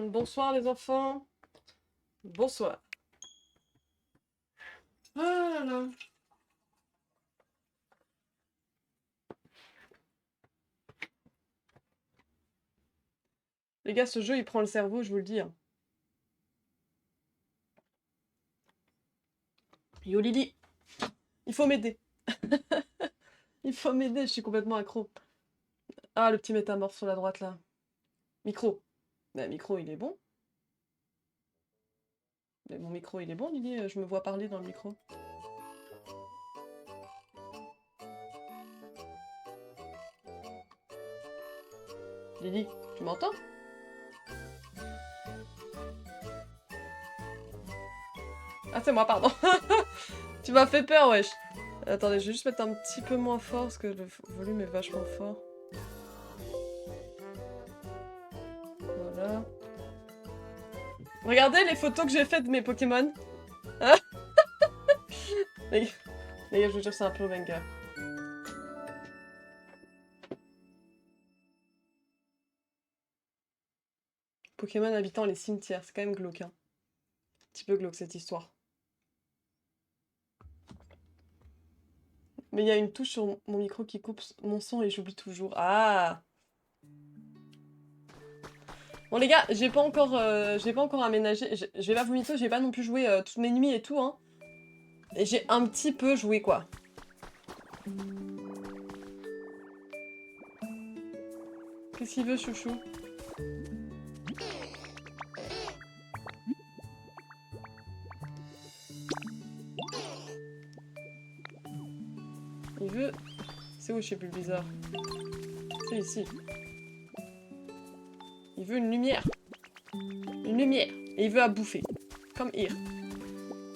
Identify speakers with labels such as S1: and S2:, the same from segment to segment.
S1: Bonsoir les enfants. Bonsoir. Ah là là. Les gars, ce jeu, il prend le cerveau, je vous le dis, hein. Yo Lily, il faut m'aider. Il faut m'aider, je suis complètement accro. Ah, le petit métamorphe sur la droite, là. Micro. Bah, micro, il est bon. Mais mon micro, il est bon, Lily. Je me vois parler dans le micro. Lily, tu m'entends? Ah, c'est moi, pardon. Tu m'as fait peur, wesh. Attendez, je vais juste mettre un petit peu moins fort, parce que le volume est vachement fort. Voilà. Regardez les photos que j'ai faites de mes Pokémon. Hein? Les gars, je vous jure, c'est un pur banger. Pokémon habitant les cimetières, c'est quand même glauque, hein. Un petit peu glauque cette histoire. Mais il y a une touche sur mon micro qui coupe mon son et j'oublie toujours. Ah! Bon les gars, j'ai pas encore aménagé. Je vais pas vous mytho, j'ai pas non plus joué toutes mes nuits et tout, hein. Et j'ai un petit peu joué, quoi. Qu'est-ce qu'il veut, chouchou? Il veut... C'est où, je sais plus, le bizarre. C'est ici. Il veut une lumière. Une lumière. Et il veut à bouffer. Comme Ir.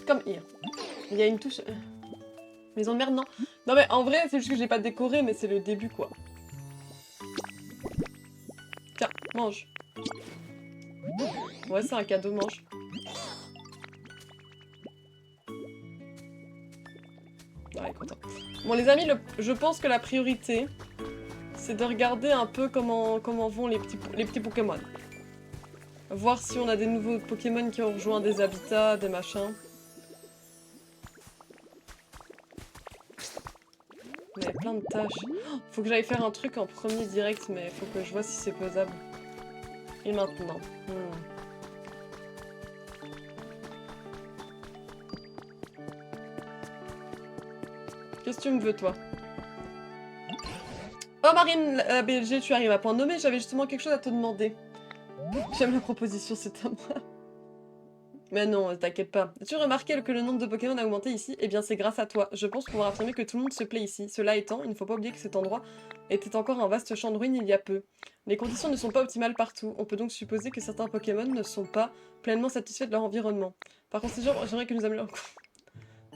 S1: Comme Ir. Il y a une touche... Maison de merde, non. Non mais en vrai, c'est juste que j'ai pas décoré, mais c'est le début, quoi. Tiens, mange. Ouais, c'est un cadeau, mange. Ah, il est content. Bon, les amis, je pense que la priorité, c'est de regarder un peu comment vont les petits Pokémon. Voir si on a des nouveaux Pokémon qui ont rejoint des habitats, des machins. Il y a plein de tâches. Oh, faut que j'aille faire un truc en premier direct, mais faut que je vois si c'est faisable. Et maintenant. Qu'est-ce que tu me veux, toi? Oh, Marine, la BLG, tu arrives à point nommé, j'avais justement quelque chose à te demander. J'aime la proposition, c'est à moi. Mais non, t'inquiète pas. As-tu remarqué que le nombre de Pokémon a augmenté ici? Eh bien, c'est grâce à toi. Je pense pouvoir affirmer que tout le monde se plaît ici. Cela étant, il ne faut pas oublier que cet endroit était encore un vaste champ de ruines il y a peu. Les conditions ne sont pas optimales partout. On peut donc supposer que certains Pokémon ne sont pas pleinement satisfaits de leur environnement. Par conséquent, j'aimerais que nous améliorions...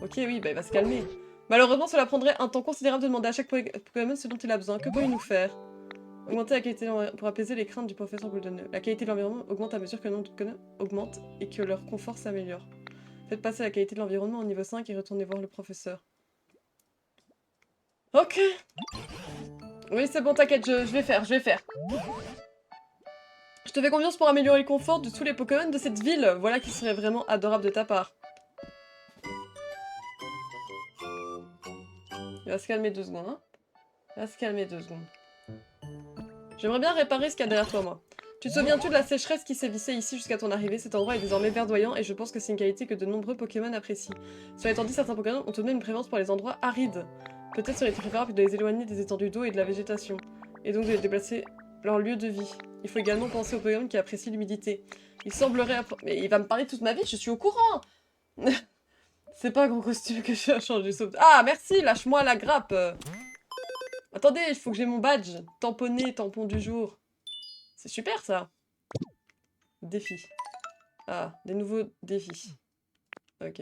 S1: Ok, oui, bah il va se calmer. Malheureusement, cela prendrait un temps considérable de demander à chaque Pokémon ce dont il a besoin. Que pourriez-nous faire? Augmenter la qualité de l'environnement pour apaiser les craintes du professeur Golden. La qualité de l'environnement augmente à mesure que le nombre de Pokémon augmente et que leur confort s'améliore. Faites passer la qualité de l'environnement au niveau 5 et retournez voir le professeur. Ok. Oui, c'est bon, t'inquiète, je vais faire. Je te fais confiance pour améliorer le confort de tous les Pokémon de cette ville. Voilà qui serait vraiment adorable de ta part. Il va se calmer 2 secondes, hein. Il va se calmer 2 secondes. J'aimerais bien réparer ce qu'il y a derrière toi, moi. Tu te souviens-tu de la sécheresse qui sévissait ici jusqu'à ton arrivée? Cet endroit est désormais verdoyant et je pense que c'est une qualité que de nombreux Pokémon apprécient. Cela étant dit, certains Pokémon ont tout de même une préférence pour les endroits arides. Peut-être serait-il préférable de les éloigner des étendues d'eau et de la végétation, et donc de les déplacer leur lieu de vie. Il faut également penser aux Pokémon qui apprécient l'humidité. Il semblerait... Mais il va me parler toute ma vie, je suis au courant. C'est pas un gros costume que je vais changer. Ah, merci, lâche-moi la grappe. Attendez, il faut que j'ai mon badge. Tamponné, tampon du jour. C'est super, ça. Défi. Ah, des nouveaux défis. Ok.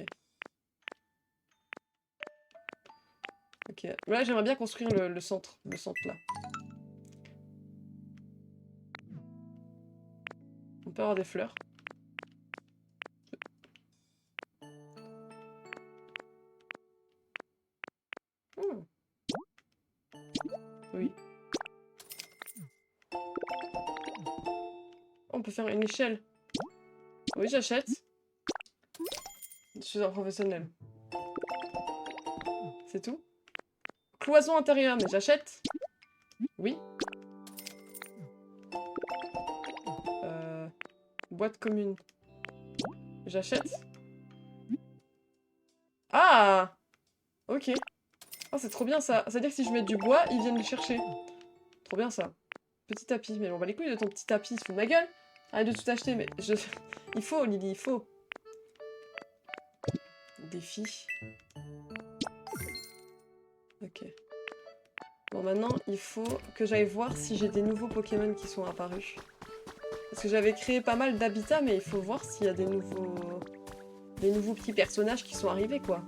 S1: Ok. Là, j'aimerais bien construire le centre. Le centre, là. On peut avoir des fleurs. Hmm. Oui. Oh, peut faire une échelle. Oui, j'achète. Je suis un professionnel. C'est tout. Cloison intérieure, mais j'achète. Oui. Boîte commune. J'achète. Ah! Ok. Oh, c'est trop bien ça. Ça veut dire que si je mets du bois, ils viennent le chercher. Trop bien ça. Petit tapis. Mais on va les couilles de ton petit tapis, il se fout de ma gueule. Arrête de tout acheter, mais je... Il faut, Lily, il faut. Défi. Ok. Bon, maintenant, il faut que j'aille voir si j'ai des nouveaux Pokémon qui sont apparus. Parce que j'avais créé pas mal d'habitats, mais il faut voir s'il y a des nouveaux petits personnages qui sont arrivés, quoi.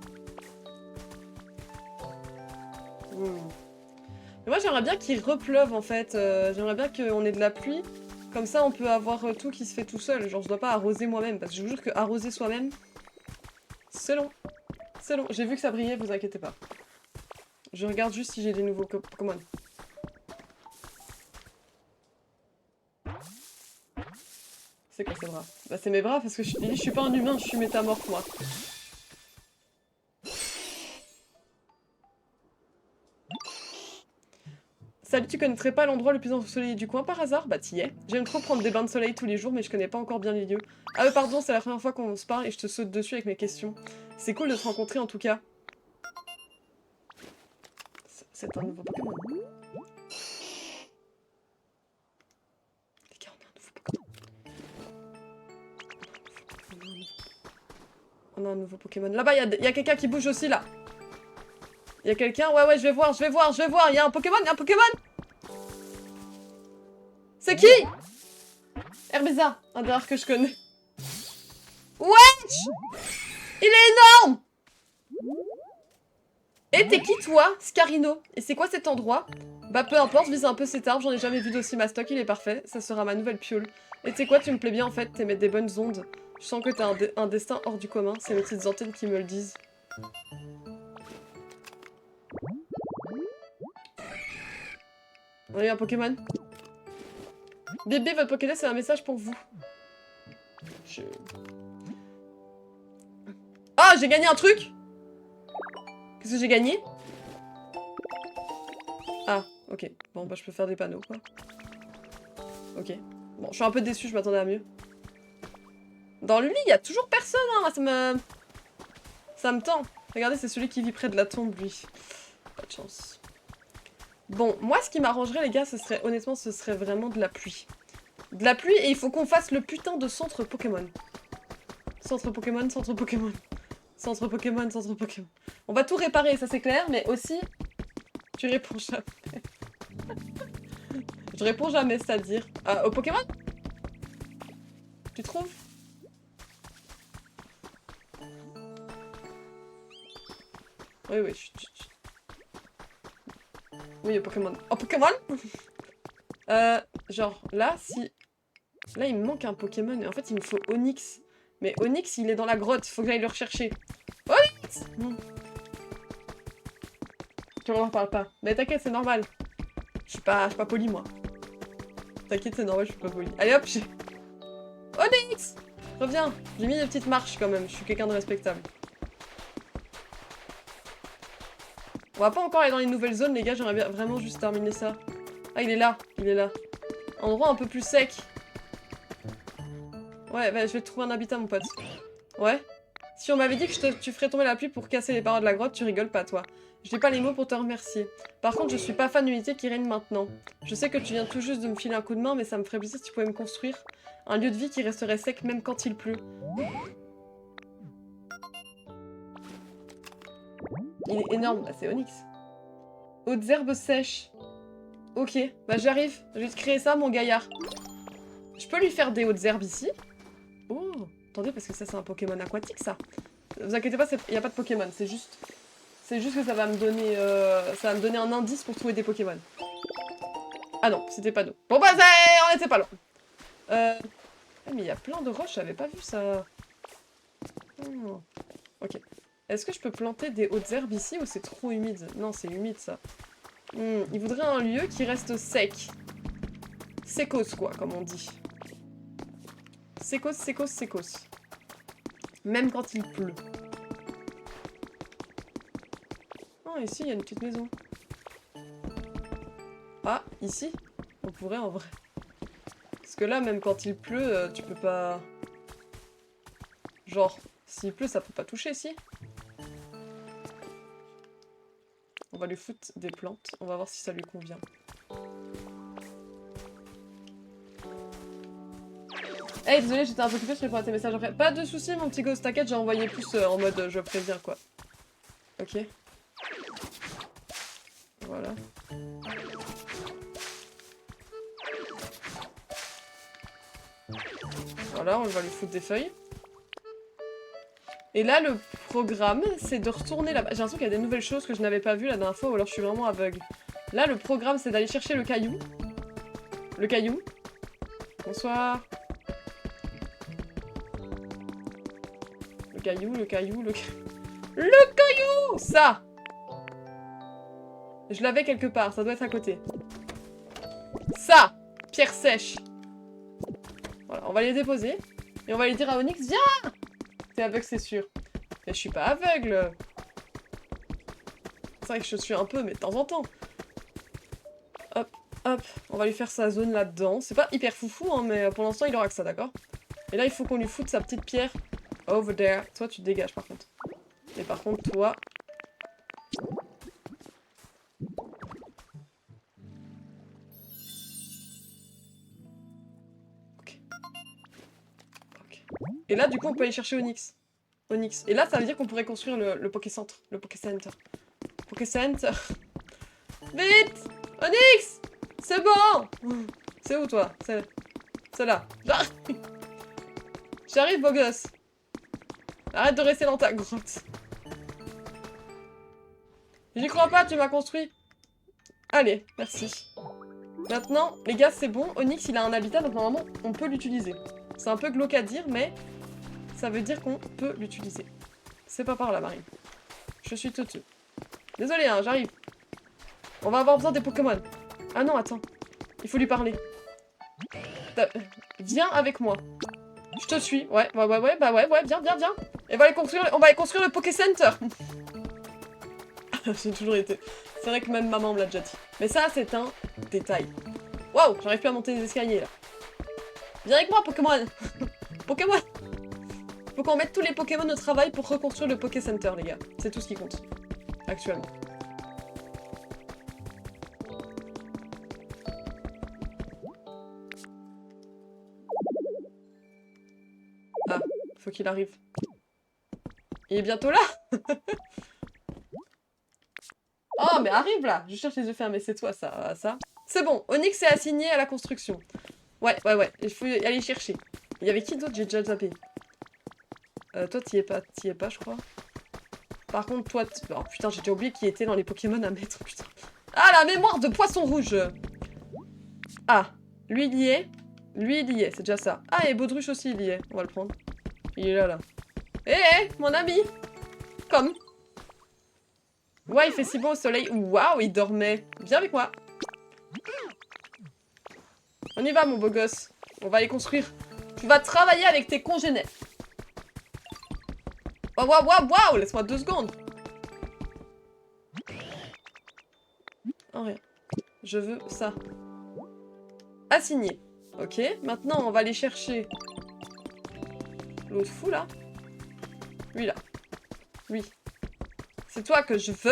S1: Mais moi, j'aimerais bien qu'il repleuve, en fait. J'aimerais bien qu'on ait de la pluie. Comme ça, on peut avoir tout qui se fait tout seul. Genre, je dois pas arroser moi-même. Parce que je vous jure que arroser soi-même, c'est long. C'est long. J'ai vu que ça brillait, vous inquiétez pas. Je regarde juste si j'ai des nouveaux Pokémon. C'est quoi ces bras? Bah c'est mes bras parce que je suis pas un humain, je suis métamorphe moi. Salut, tu connaîtrais pas l'endroit le plus ensoleillé du coin par hasard? Bah t'y es. J'aime trop prendre des bains de soleil tous les jours mais je connais pas encore bien les lieux. Ah pardon, c'est la première fois qu'on se parle et je te saute dessus avec mes questions. C'est cool de te rencontrer en tout cas. C'est un nouveau Pokémon. Les gars, on a un nouveau Pokémon. On a un nouveau Pokémon. Là-bas, il y a quelqu'un qui bouge aussi, là. Il y a quelqu'un. Ouais, je vais voir. Il y a un Pokémon, C'est qui? Herbeza, un des rares que je connais. Wesh! Il est énorme! Et t'es qui, toi? Scarino. Et c'est quoi cet endroit? Bah, peu importe, vise un peu cet arbre. J'en ai jamais vu d'aussi mastoc, il est parfait. Ça sera ma nouvelle piole. Et tu sais quoi, tu me plais bien, en fait. T'émets des bonnes ondes. Je sens que t'as un destin hors du commun. C'est mes petites antennes qui me le disent. On a eu un Pokémon. Bébé, votre Pokédex, c'est un message pour vous. Ah, j'ai gagné un truc! Qu'est-ce que j'ai gagné? Ah, ok. Bon, bah je peux faire des panneaux, quoi. Ok. Bon, je suis un peu déçue, je m'attendais à mieux. Dans le lit, il y a toujours personne, hein. Ça me tend. Regardez, c'est celui qui vit près de la tombe, lui. Pas de chance. Bon, moi, ce qui m'arrangerait, les gars, honnêtement, ce serait vraiment de la pluie. De la pluie, et il faut qu'on fasse le putain de centre Pokémon. Centre Pokémon, centre Pokémon. Centre Pokémon, centre Pokémon. On va tout réparer, ça c'est clair, mais aussi... Tu réponds jamais. Je réponds jamais, c'est-à-dire... au Pokémon? Tu trouves? Oui, chut. Oui, au Pokémon. Oh, Pokémon? Genre, là, si... Là, il me manque un Pokémon, et en fait, il me faut Onix. Mais Onix, il est dans la grotte, faut que j'aille le rechercher. Onix! Tu m'en parles pas. Mais t'inquiète, c'est normal. Je suis pas poli, moi. T'inquiète, c'est normal, je suis pas poli. Allez hop, j'ai... Onix! Reviens. J'ai mis des petites marches, quand même. Je suis quelqu'un de respectable. On va pas encore aller dans les nouvelles zones, les gars. J'aimerais bien vraiment juste terminer ça. Ah, il est là. Endroit un peu plus sec. Ouais, bah, je vais te trouver un habitat, mon pote. Ouais. Si on m'avait dit que tu ferais tomber la pluie pour casser les parois de la grotte, tu rigoles pas, toi. Je n'ai pas les mots pour te remercier. Par contre, je suis pas fan de l'unité qui règne maintenant. Je sais que tu viens tout juste de me filer un coup de main, mais ça me ferait plaisir si tu pouvais me construire un lieu de vie qui resterait sec même quand il pleut. Il est énorme. Bah, c'est Onix. Hautes herbes sèches. Ok, bah j'arrive. Je vais te créer ça, mon gaillard. Je peux lui faire des hautes herbes ici? Oh, attendez, parce que ça, c'est un Pokémon aquatique, ça. Vous inquiétez pas, il n'y a pas de Pokémon, c'est juste que ça va me donner un indice pour trouver des Pokémon. Ah non, c'était pas nous. Bon bah, on était pas loin. Ah, mais il y a plein de roches, j'avais pas vu ça. Oh. Ok. Est-ce que je peux planter des hautes herbes ici ou c'est trop humide? Non, c'est humide, ça. Il voudrait un lieu qui reste sec. Sécos, quoi, comme on dit. Sécos, sécos, sécos. Même quand il pleut. Oh, ici, il y a une petite maison. Ah, ici? On pourrait en vrai. Parce que là, même quand il pleut, tu peux pas... Genre, s'il pleut, ça peut pas toucher, si? On va lui foutre des plantes. On va voir si ça lui convient. Hey, désolé, j'étais un peu occupée, je réponds à tes messages après. Pas de soucis, mon petit ghost, t'inquiète, j'ai envoyé plus en mode je préviens, quoi. Ok. Voilà. Voilà, on va lui foutre des feuilles. Et là, le programme, c'est de retourner là-bas. J'ai l'impression qu'il y a des nouvelles choses que je n'avais pas vues la dernière fois, ou alors je suis vraiment aveugle. Là, le programme, c'est d'aller chercher le caillou. Le caillou. Bonsoir. Le caillou, le caillou, le caillou. Le caillou! Ça! Je l'avais quelque part, ça doit être à côté. Ça! Pierre sèche. Voilà, on va les déposer. Et on va les dire à Onyx, viens! T'es aveugle, c'est sûr. Mais je suis pas aveugle. C'est vrai que je suis un peu, mais de temps en temps. Hop, hop. On va lui faire sa zone là-dedans. C'est pas hyper foufou, hein, mais pour l'instant, il aura que ça, d'accord? Et là, il faut qu'on lui foute sa petite pierre. Over there. Toi, tu te dégages, par contre. Et par contre, toi... Ok. Ok. Et là, du coup, on peut aller chercher Onyx. Onyx. Et là, ça veut dire qu'on pourrait construire le Pokécentre. Le Pokécenter. Pokécenter. Vite! Onyx! C'est bon! C'est où, toi? C'est là. J'arrive, beau gosse. Arrête de rester dans ta grotte. J'y crois pas, tu m'as construit. Allez, merci. Maintenant, les gars, c'est bon. Onyx, il a un habitat, donc normalement, on peut l'utiliser. C'est un peu glauque à dire, mais ça veut dire qu'on peut l'utiliser. C'est pas par là, Marie. Je suis teuteux. Désolé, hein, j'arrive. On va avoir besoin des Pokémon. Ah non, attends. Il faut lui parler. Viens avec moi. Je te suis. Ouais, bah ouais, viens. Et on va aller construire le Poké Center. J'ai toujours été. C'est vrai que même maman me l'a déjà dit. Mais ça, c'est un détail. Waouh, j'arrive plus à monter les escaliers, là. Viens avec moi, Pokémon. Pokémon. Faut qu'on mette tous les Pokémon au travail pour reconstruire le Poké Center, les gars. C'est tout ce qui compte. Actuellement. Ah, faut qu'il arrive. Il est bientôt là. Oh, mais arrive là. Je cherche les yeux fermés, c'est toi ça. C'est bon, Onyx est assigné à la construction. Ouais. Il faut y aller chercher. Il y avait qui d'autre? J'ai déjà zappé. Toi, t'y es pas, je crois. Par contre, toi... Oh putain, j'ai déjà oublié qui était dans les Pokémon à mettre, putain. Ah, la mémoire de poisson rouge. Ah, lui, il y est. Lui, il y est, c'est déjà ça. Ah, et Baudruche aussi, il y est. On va le prendre. Il est là. Hé, mon ami. Comme. Ouais, il fait si beau au soleil. Waouh, il dormait. Viens avec moi. On y va, mon beau gosse. On va aller construire. Tu vas travailler avec tes congénères. Waouh, laisse-moi 2 secondes. Oh, rien. Je veux ça. Assigné. Ok, maintenant, on va aller chercher l'autre fou, là. Lui, là. Lui. C'est toi que je veux.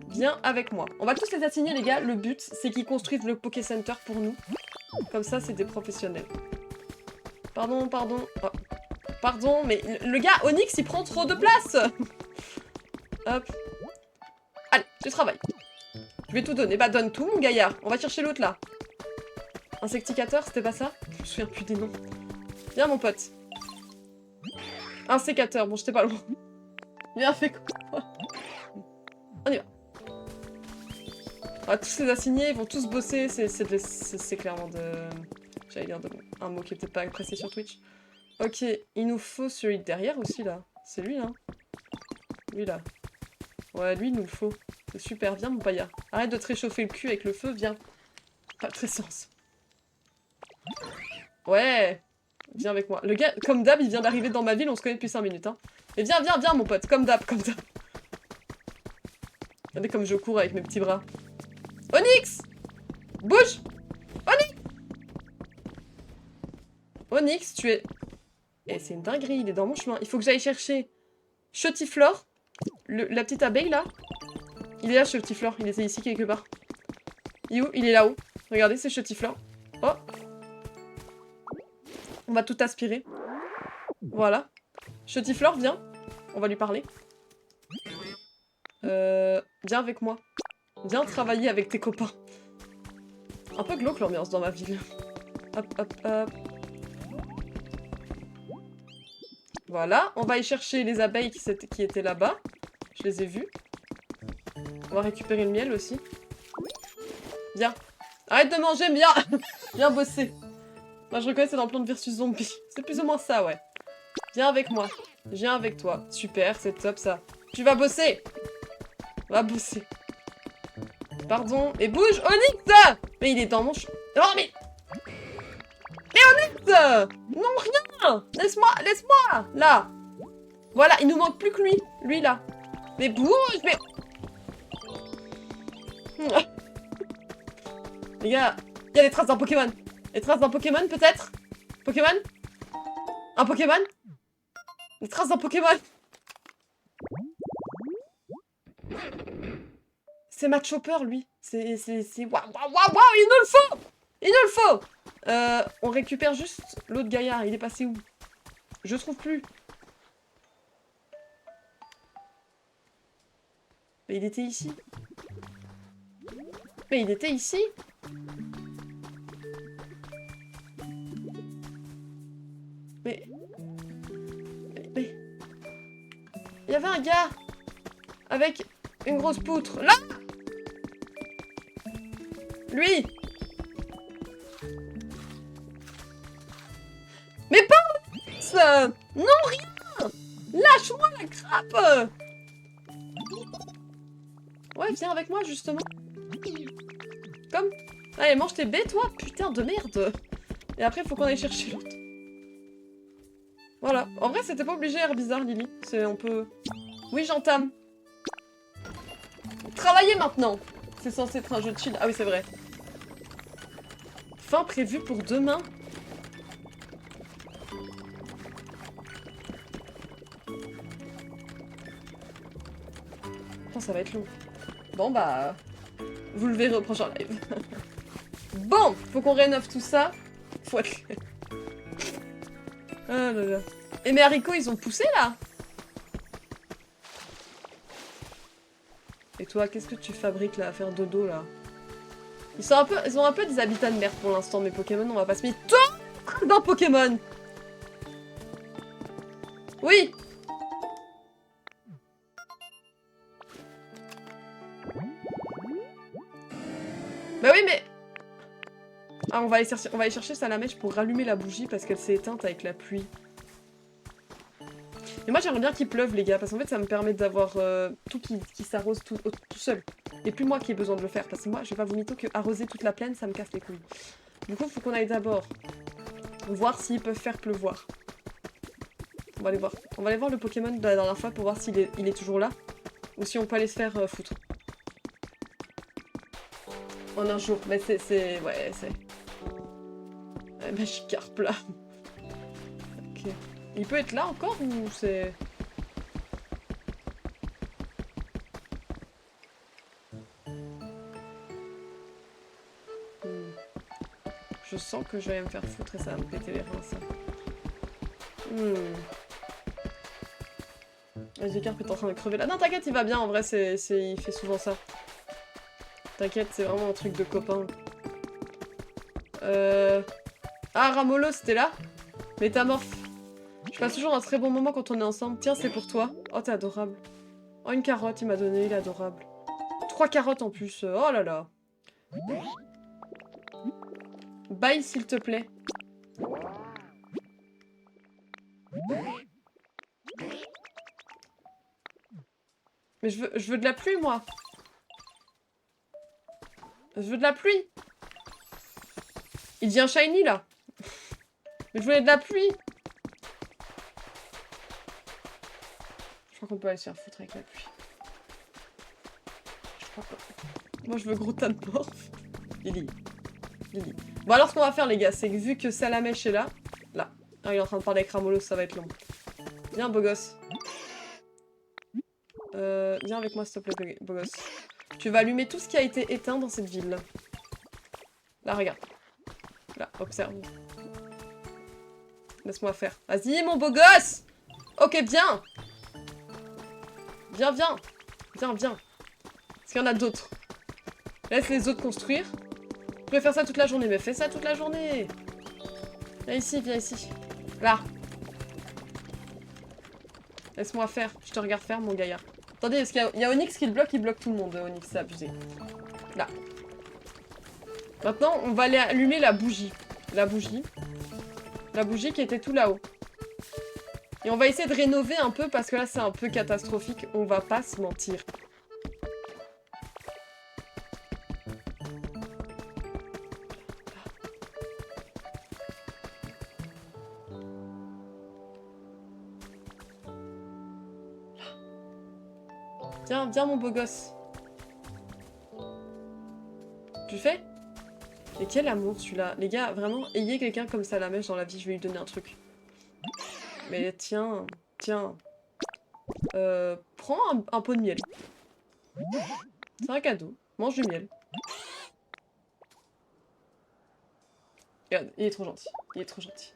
S1: Viens avec moi. On va tous les assigner, les gars. Le but, c'est qu'ils construisent le Poké Center pour nous. Comme ça, c'est des professionnels. Pardon. Oh. Pardon, mais le gars, Onyx, il prend trop de place. Hop. Allez, tu travailles. Je vais tout donner. Bah, donne tout, mon gaillard. On va chercher l'autre, là. Insecticateur, c'était pas ça? Je me souviens plus des noms. Viens, mon pote. Un sécateur, bon, j'étais pas loin. Viens, fais quoi? On y va. On va tous les assigner, ils vont tous bosser, c'est clairement de... J'allais dire un mot qui est peut-être pas apprécié sur Twitch. Ok, il nous faut celui derrière aussi, là. C'est lui, là. Lui, là. Ouais, lui, il nous le faut. C'est super, viens, mon paillard. Arrête de te réchauffer le cul avec le feu, viens. Pas de très sens. Ouais. Viens avec moi. Le gars, comme d'hab, il vient d'arriver dans ma ville, on se connaît depuis 5 minutes. Hein. Mais viens, viens, viens, mon pote. Comme d'hab, comme d'hab. Regardez comme je cours avec mes petits bras. Onyx! Bouge! Onyx! Onyx, tu es... Eh, c'est une dinguerie, il est dans mon chemin. Il faut que j'aille chercher Chotiflore, la petite abeille, là. Il est là, Chotiflore. Il était ici, quelque part. Il est où? Il est là-haut. Regardez, c'est Chotiflore. Oh! On va tout aspirer. Voilà. Chotiflore, viens. On va lui parler. Viens avec moi. Viens travailler avec tes copains. Un peu glauque l'ambiance dans ma ville. Hop, hop, hop. Voilà, on va aller chercher les abeilles qui étaient là-bas. Je les ai vues. On va récupérer le miel aussi. Viens. Arrête de manger, viens. Viens bosser. Moi, je reconnais c'est dans Plants vs Zombies. C'est plus ou moins ça, ouais. Viens avec moi. Viens avec toi. Super, c'est top ça. Tu vas bosser. Va bosser. Pardon. Et bouge, Onyx! Mais il est dans mon... Oh, mais... Non, rien! Laisse-moi, laisse-moi! Là! Voilà, il nous manque plus que lui. Lui, là. Mais bouge, mais... Les gars, il y a des traces d'un Pokémon. Des traces d'un Pokémon, peut-être? Pokémon? Un Pokémon? Des traces d'un Pokémon? C'est Matt Chopper, lui. C'est... Waouh, waouh, waouh, waouh, il nous le faut! Il nous le faut! On récupère juste l'autre gaillard. Il est passé où? Je trouve plus. Mais il était ici. Mais il était ici. Mais... Il y avait un gars avec une grosse poutre. Là! Lui! Mais pas ça! Non, rien! Lâche-moi la grappe! Ouais, viens avec moi, justement. Comme... Allez, mange tes baies, toi! Putain de merde! Et après, il faut qu'on aille chercher l'autre. Voilà. En vrai, c'était pas obligé, air bizarre, Lily. On peut... Oui, j'entame. Travailler maintenant! C'est censé être un jeu de chill. Ah oui, c'est vrai. Fin prévue pour demain. Oh, ça va être long. Bon, bah... Vous le verrez au prochain live. Bon, faut qu'on rénove tout ça. Faut être... Ah là là. Et mes haricots, ils ont poussé, là? Et toi, qu'est-ce que tu fabriques, là, à faire dodo, là? Ils ont un peu des habitats de merde pour l'instant, mes Pokémon, on va pas se mettre tout d'un Pokémon. Oui. Bah oui, mais... Ah, on va aller chercher Salamèche pour rallumer la bougie parce qu'elle s'est éteinte avec la pluie. Et moi, j'aimerais bien qu'il pleuve, les gars, parce qu'en fait, ça me permet d'avoir tout qui s'arrose tout seul. Et plus moi qui ai besoin de le faire, parce que moi, je vais pas vous mytho que arroser toute la plaine, ça me casse les couilles. Du coup, il faut qu'on aille d'abord voir s'ils peuvent faire pleuvoir. On va aller voir. On va aller voir le Pokémon de la dernière fois pour voir s'il est toujours là. Ou si on peut aller se faire foutre. En un jour. Mais c'est... Ouais, c'est... Magikarp, là. Ok. Il peut être là encore ou c'est... Je sens que je vais me faire foutre et ça va me péter les reins, ça. Magikarp est en train de crever là. Non, t'inquiète, il va bien, en vrai, il fait souvent ça. T'inquiète, c'est vraiment un truc de copain. Ah, Ramolo, c'était là? Métamorphe. Je passe toujours un très bon moment quand on est ensemble. Tiens, c'est pour toi. Oh, t'es adorable. Oh, une carotte, il m'a donné, il est adorable. 3 carottes en plus. Oh là là. Bye, s'il te plaît. Mais je veux de la pluie, moi. Je veux de la pluie. Il devient shiny, là. Mais je voulais de la pluie. Je crois qu'on peut aller se faire foutre avec la pluie. Je crois pas. Moi, je veux gros tas de morts. Lily. Lily. Bon, alors, ce qu'on va faire, les gars, c'est que vu que Salamèche est là... Là. Ah, il est en train de parler avec Ramolo, ça va être long. Viens, beau gosse. Viens avec moi, s'il te plaît, beau gosse. Tu vas allumer tout ce qui a été éteint dans cette ville. Là, regarde. Là, observe. Laisse-moi faire. Vas-y, mon beau gosse! Ok, viens! Viens, viens! Viens, viens. Parce qu'il y en a d'autres. Laisse les autres construire. Je peux faire ça toute la journée, mais fais ça toute la journée! Viens ici, viens ici. Là. Laisse-moi faire. Je te regarde faire, mon gaillard. Attendez, parce qu'il y a Onyx qui le bloque, il bloque tout le monde, Onyx, c'est abusé. Là. Maintenant, on va aller allumer la bougie. La bougie. La bougie qui était tout là-haut. Et on va essayer de rénover un peu, parce que là, c'est un peu catastrophique. On va pas se mentir. Viens, viens mon beau gosse. Tu le fais? Et quel amour celui-là. Les gars, vraiment, ayez quelqu'un comme Salamèche dans la vie, je vais lui donner un truc. Mais tiens, tiens. Prends un pot de miel. C'est un cadeau. Mange du miel. Regarde, il est trop gentil. Il est trop gentil.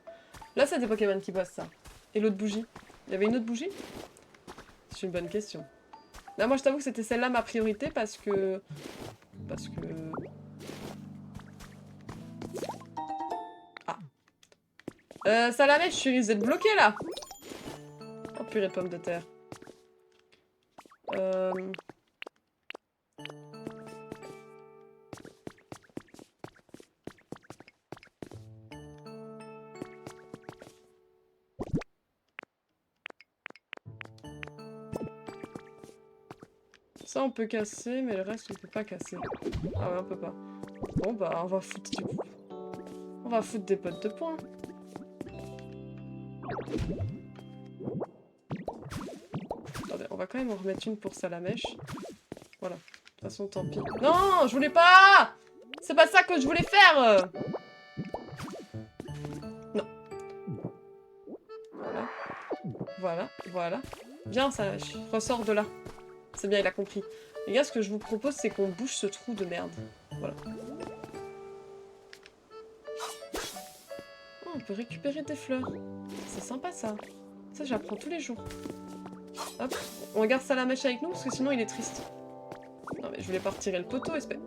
S1: Là, c'est des Pokémon qui bossent ça. Et l'autre bougie? Il y avait une autre bougie? C'est une bonne question. Là, moi, je t'avoue que c'était celle-là ma priorité parce que... Ah. Salamèche, je risque d'être bloqué, là. Oh, purée de pommes de terre. Ça, on peut casser, mais le reste, on peut pas casser. Ah ouais, on peut pas. Bon, bah, on va foutre du coup. On va foutre des potes de poing. Attendez, on va quand même en remettre une pour Salamèche. Voilà. De toute façon, tant pis. Non, je voulais pas! C'est pas ça que je voulais faire! Non. Voilà. Voilà, voilà. Viens, Salamèche. Ressors de là. C'est bien, il a compris. Les gars, ce que je vous propose, c'est qu'on bouge ce trou de merde. Voilà. Oh, on peut récupérer des fleurs. C'est sympa, ça. Ça, j'apprends tous les jours. Hop, on garde Salamèche avec nous, parce que sinon, il est triste. Non, mais je voulais pas retirer le poteau, espèce.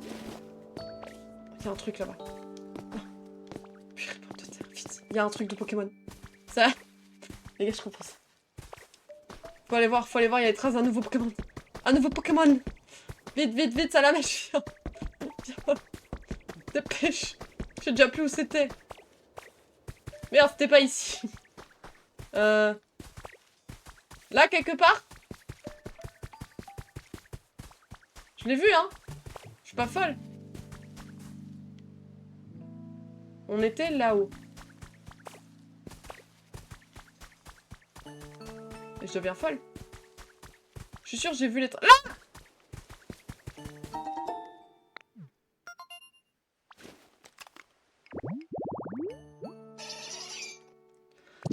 S1: Il y a un truc là-bas. Purée, pomme de terre, vite. Il y a un truc de Pokémon. Ça... Les gars, je comprends ça. Faut aller voir, il y a les traces d'un nouveau Pokémon. Un nouveau Pokémon! Vite, vite, vite, Salamèche! Viens. Dépêche! Je sais déjà plus où c'était. Merde, c'était pas ici. Là, quelque part? Je l'ai vu, hein? Je suis pas folle. On était là-haut. Et je deviens folle. Je suis sûre, j'ai vu les... Là!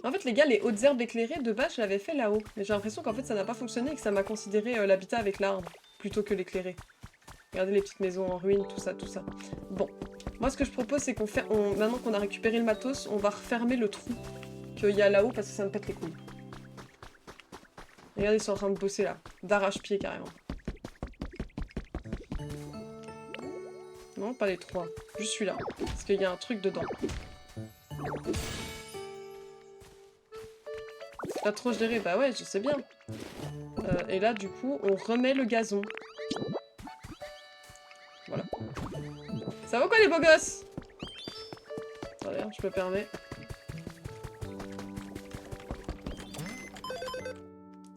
S1: En fait, les gars, les hautes herbes éclairées, de base, je l'avais fait là-haut. Mais j'ai l'impression qu'en fait, ça n'a pas fonctionné et que ça m'a considéré l'habitat avec l'arbre, plutôt que l'éclairé. Regardez les petites maisons en ruine, tout ça, tout ça. Bon. Moi, ce que je propose, c'est qu'on fait... Maintenant qu'on a récupéré le matos, on va refermer le trou qu'il y a là-haut parce que ça me pète les couilles. Regardez, ils sont en train de bosser là. D'arrache-pied, carrément. Non, pas les trois. Juste celui-là. Parce qu'il y a un truc dedans. T'as trop géré, bah ouais, je sais bien. Et là, du coup, on remet le gazon. Voilà. Ça va quoi, les beaux gosses? Attendez, je me permets.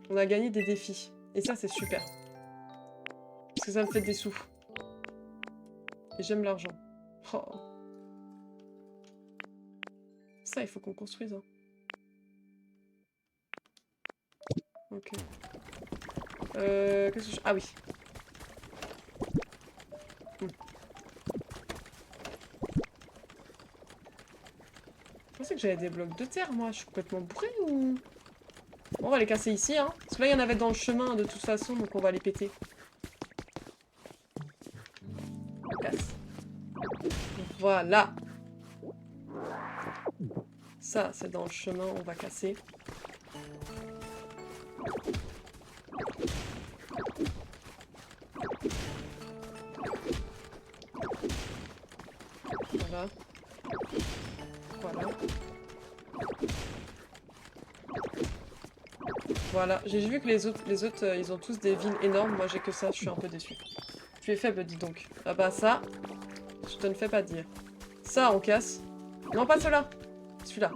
S1: On a gagné des défis. Et ça, c'est super. Parce que ça me fait des sous. Et j'aime l'argent. Oh. Ça, il faut qu'on construise. Hein. Ok. Qu'est-ce que je... Ah oui. Je pensais que j'avais des blocs de terre, moi. Je suis complètement bourrée ou... Bon, on va les casser ici, hein. Parce que là, il y en avait dans le chemin, de toute façon, donc on va les péter. On casse. Voilà. Ça, c'est dans le chemin, on va casser. Voilà. Voilà. Voilà. J'ai vu que les autres, ils ont tous des villes énormes. Moi, j'ai que ça. Je suis un peu déçue. Tu es faible, dis donc. Ah bah ça, je te ne fais pas dire. Ça, on casse. Non, pas celui-là. Celui-là.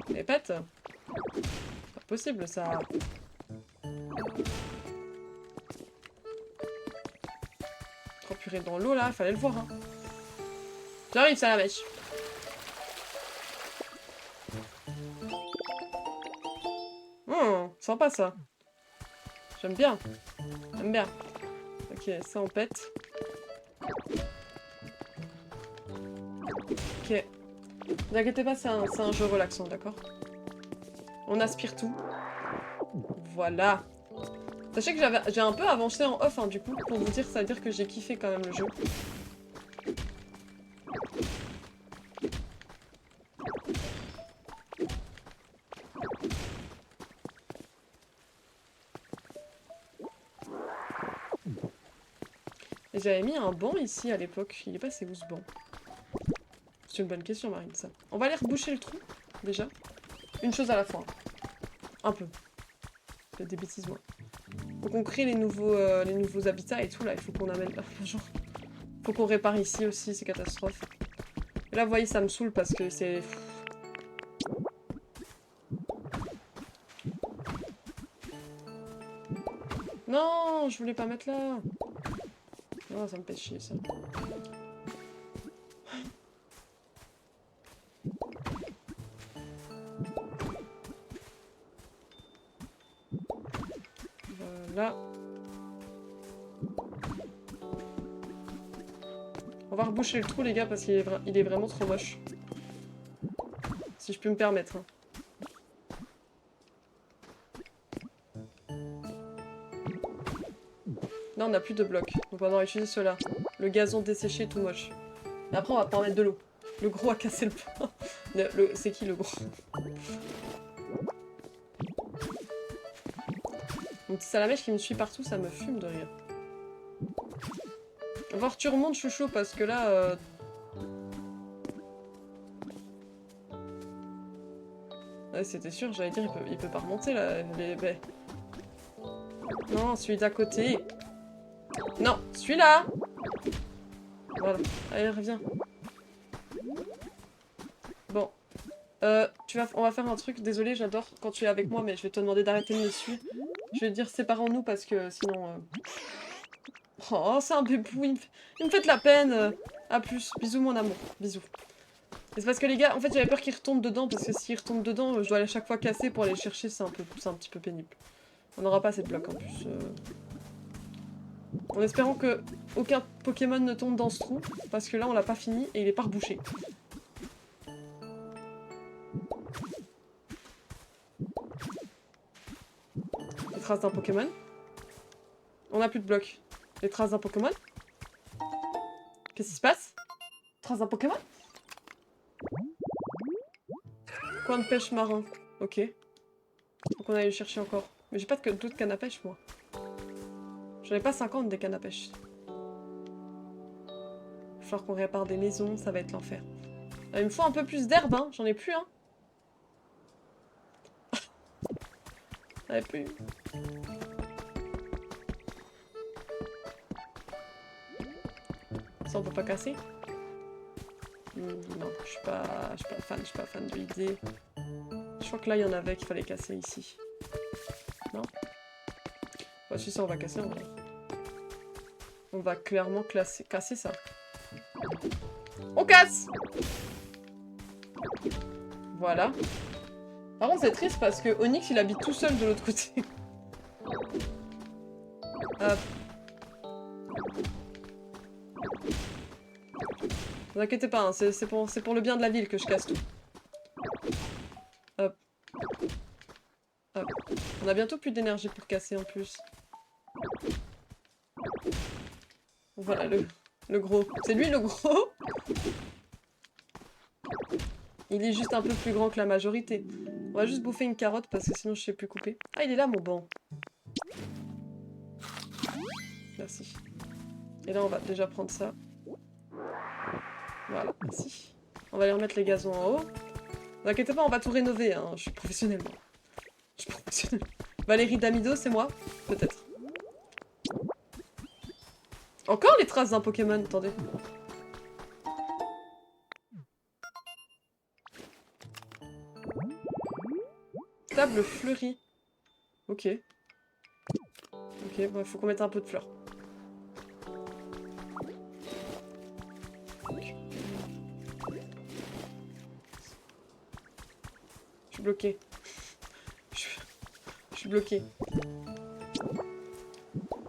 S1: Mais pète. Pas possible, ça. Trop purée dans l'eau, là. Fallait le voir, hein. J'arrive, ça la mèche. Sympa, ça. J'aime bien. J'aime bien. Ok, ça, on pète. Ok. Ne inquiétez pas, c'est un jeu relaxant, d'accord? On aspire tout. Voilà. Sachez que j'ai un peu avancé en off, hein, du coup, pour vous dire, ça veut dire que j'ai kiffé quand même le jeu. Et j'avais mis un banc ici à l'époque. Il est passé où ce banc? C'est une bonne question, Marine, ça. On va aller reboucher le trou, déjà. Une chose à la fois. Un peu. Faites des bêtises, moi. Faut qu'on crée les nouveaux habitats et tout, là. Il faut qu'on amène... Bonjour. Faut qu'on répare ici aussi, c'est catastrophe. Et là, vous voyez, ça me saoule parce que c'est... Non, je voulais pas mettre là. Non, ça me fait chier, ça. Voilà. On va reboucher le trou, les gars, parce qu'il est vraiment trop moche. Si je peux me permettre. Hein. Là, on n'a plus de blocs. Donc on va utiliser ceux-là. Le gazon desséché, tout moche. Et après, on va pas en mettre de l'eau. Le gros a cassé le pain. C'est qui le gros? Mon petit salamèche qui me suit partout, ça me fume de rire. Voir tu remontes chouchou parce que là... Ouais, c'était sûr, j'allais dire, il peut pas remonter là. Non, celui d'à côté. Non, celui-là. Voilà, allez, reviens. Bon. On va faire un truc, désolé, j'adore quand tu es avec moi, mais je vais te demander d'arrêter de me suivre. Je vais te dire séparons-nous parce que sinon... Oh, c'est un bébou, il me fait de la peine. À plus, bisous mon amour, bisous. Et c'est parce que les gars, en fait j'avais peur qu'il retombe dedans, parce que s'il retombe dedans, je dois aller à chaque fois casser pour aller le chercher, c'est un petit peu pénible. On n'aura pas assez de blocs en plus. En espérant que aucun Pokémon ne tombe dans ce trou, parce que là on l'a pas fini et il est pas rebouché. Les traces d'un Pokémon. On n'a plus de blocs. Les traces d'un Pokémon. Qu'est-ce qui se passe? Traces d'un Pokémon? Coin de pêche marin. Ok. Donc on a le chercher encore. Mais j'ai pas d'autres cannes à pêche moi. J'en ai pas 50 des cannes à pêche. Il va falloir qu'on répare des maisons, ça va être l'enfer. Il me faut un peu plus d'herbe, hein. J'en ai plus, hein. J'en ai plus. Ça on peut pas casser? Non, je suis pas fan de l'idée. Je crois que là il y en avait qu'il fallait casser ici. Non? Bah si ça on va casser en vrai. On va clairement casser ça. On casse! Voilà. Par contre, c'est triste parce que Onyx, il habite tout seul de l'autre côté. Hop. Ne vous inquiétez pas, hein, c'est pour le bien de la ville que je casse tout. Hop. Hop. On a bientôt plus d'énergie pour casser en plus. Voilà le gros. C'est lui le gros. Il est juste un peu plus grand que la majorité. On va juste bouffer une carotte parce que sinon je sais plus couper. Ah, il est là mon banc. Merci. Et là on va déjà prendre ça. Voilà, merci. On va aller remettre les gazons en haut. Ne vous inquiétez pas, on va tout rénover, hein. Je suis professionnelle. Je suis professionnelle. Valérie Damido, c'est moi? Peut-être. Encore les traces d'un Pokémon, attendez. Table fleurie. Ok. Ok, bon, il faut qu'on mette un peu de fleurs. Je suis bloquée. Je suis bloquée.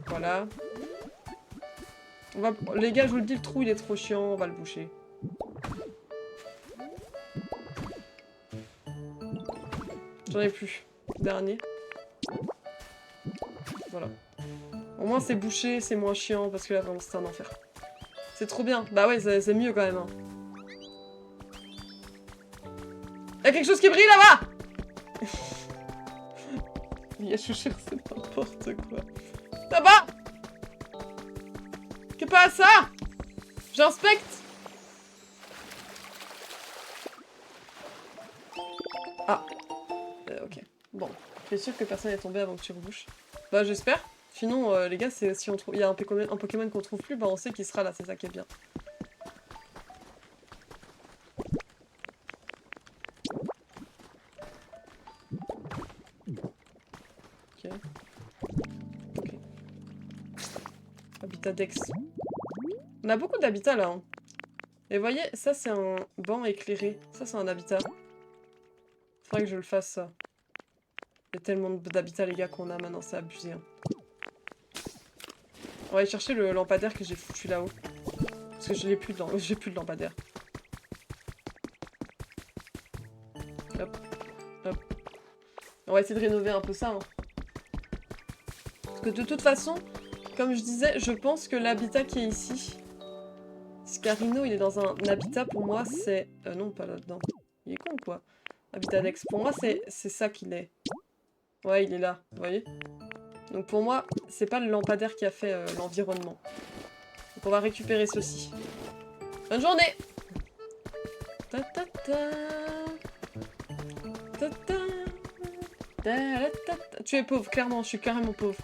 S1: Voilà. On va... Les gars, je vous le dis, le trou il est trop chiant, on va le boucher. J'en ai plus. Dernier. Voilà. Au moins c'est bouché, c'est moins chiant, parce que là vraiment c'est un enfer. C'est trop bien. Bah ouais, c'est mieux quand même. Hein. Y'a quelque chose qui brille là-bas. Il y a choucheur, c'est n'importe quoi. Là-bas. Qu'est-ce pas ça? J'inspecte. Ah. Ok. Bon. Je suis sûr que personne n'est tombé avant que tu rebouches. Bah j'espère. Sinon, les gars, si on trouve, il y a un Pokémon qu'on trouve plus, bah on sait qu'il sera là, c'est ça qui est bien. Ok. Ok. Habitat Dex. On a beaucoup d'habitats là. Hein. Et voyez, ça c'est un banc éclairé. Ça c'est un habitat. Faudrait que je le fasse ça. Il y a tellement d'habitats les gars qu'on a maintenant, c'est abusé. Hein. On va aller chercher le lampadaire que j'ai foutu là-haut. Parce que je l'ai plus j'ai plus de lampadaire. Hop. Hop. On va essayer de rénover un peu ça. Hein. Parce que de toute façon, comme je disais, je pense que l'habitat qui est ici... Scarino, il est dans un habitat, pour moi, c'est... non, pas là-dedans. Il est con ou quoi? Habitat Dex. Pour moi, c'est ça qu'il est. Ouais, il est là, vous voyez? Donc pour moi, c'est pas le lampadaire qui a fait l'environnement. Donc on va récupérer ceci. Bonne journée! Ta ta ta. Ta ta. Ta ta ta. Tu es pauvre, clairement, je suis carrément pauvre.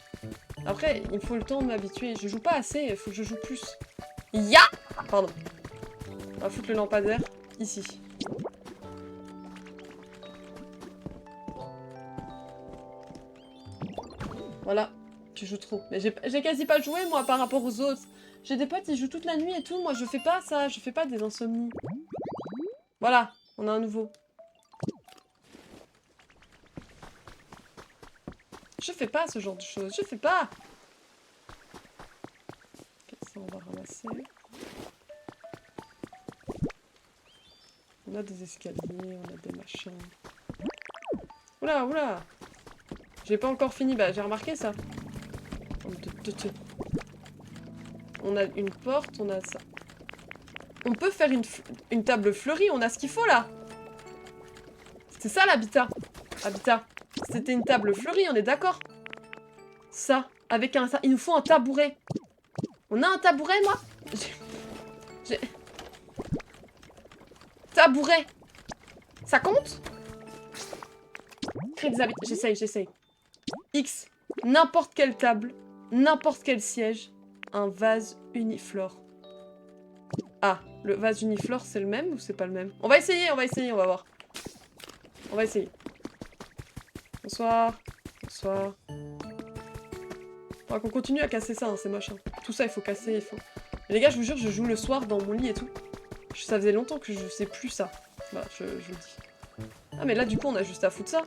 S1: Après, il faut le temps de m'habituer. Je joue pas assez, il faut que je joue plus. Ya! Pardon. On va foutre le lampadaire ici. Voilà, tu joues trop. Mais j'ai quasi pas joué, moi, par rapport aux autres. J'ai des potes, ils jouent toute la nuit et tout. Moi, je fais pas ça. Je fais pas des insomnies. Voilà, on a un nouveau. Je fais pas ce genre de choses. Je fais pas. Ok, ça, on va ramasser. On a des escaliers, on a des machins. Oula, oula! J'ai pas encore fini, bah j'ai remarqué ça. On a une porte, on a ça. On peut faire une table fleurie, on a ce qu'il faut là. C'est ça l'habitat. Habitat. C'était une table fleurie, on est d'accord? Ça, avec un... Il nous faut un tabouret. On a un tabouret, moi? J'ai... Tabouret. Ça compte? Créer des habitats. J'essaye. X. N'importe quelle table. N'importe quel siège. Un vase uniflore. Ah, le vase uniflore, c'est le même ou c'est pas le même? On va essayer, on va voir. On va essayer. Bonsoir. Bonsoir. Faudra qu'on continue à casser ça, hein, c'est moche. Hein. Tout ça, il faut casser, il faut... Et les gars, je vous jure, je joue le soir dans mon lit et tout. Ça faisait longtemps que je sais plus ça. Voilà, je le dis. Ah mais là, du coup, on a juste à foutre ça.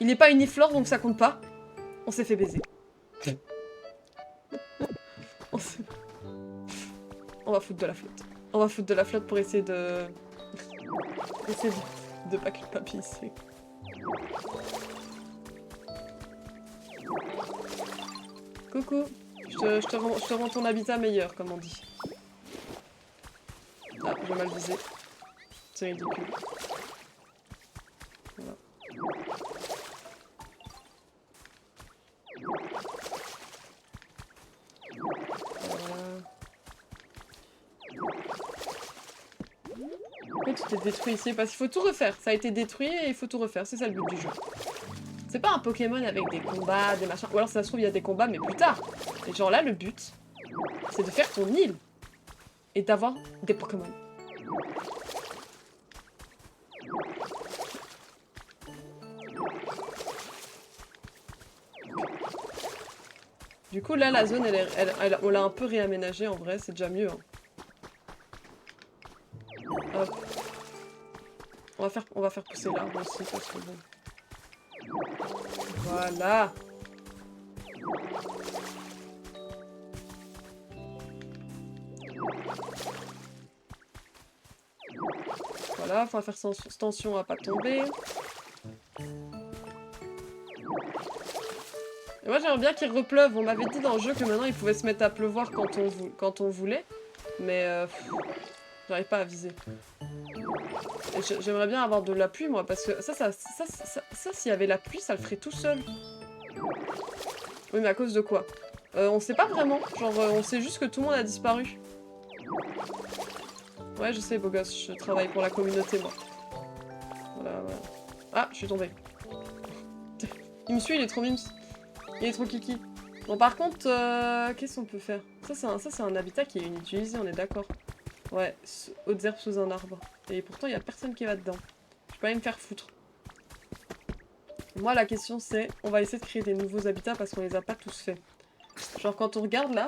S1: Il n'est pas uniflore, donc ça compte pas. On s'est fait baiser. On va foutre de la flotte. On va foutre de la flotte pour essayer de... essayer de pas culpabiliser. Coucou. Je te rends ton habitat meilleur, comme on dit. Ah, j'ai mal visé. C'est ridicule. Voilà. Pourquoi tu t'es détruit ici? Parce qu'il faut tout refaire. Ça a été détruit et il faut tout refaire. C'est ça le but du jeu. C'est pas un Pokémon avec des combats, des machins. Ou alors ça se trouve il y a des combats mais plus tard. Et genre là le but, c'est de faire ton île. Et d'avoir des Pokémon. Du coup là la zone on l'a un peu réaménagée en vrai, c'est déjà mieux. Hein. Hop. On va faire pousser l'arbre aussi parce que bon. Voilà. Voilà, faut faire attention à pas tomber. Et moi j'aimerais bien qu'il repleuve. On m'avait dit dans le jeu que maintenant il pouvait se mettre à pleuvoir quand on voulait. Mais j'arrive pas à viser. J'aimerais bien avoir de la pluie moi parce que ça s'il y avait la pluie ça le ferait tout seul. Oui mais à cause de quoi? On sait pas vraiment. Genre on sait juste que tout le monde a disparu. Ouais je sais beau gosse, je travaille pour la communauté moi. Voilà, voilà. Ah je suis tombée. Il me suit, il est trop mimes. Il est trop kiki. Bon par contre, qu'est-ce qu'on peut faire? Ça c'est un habitat qui est inutilisé, on est d'accord. Ouais, hautes herbes sous un arbre. Et pourtant, il n'y a personne qui va dedans. Je peux pas aller me faire foutre. Moi, la question c'est, on va essayer de créer des nouveaux habitats parce qu'on les a pas tous faits. Genre, quand on regarde là...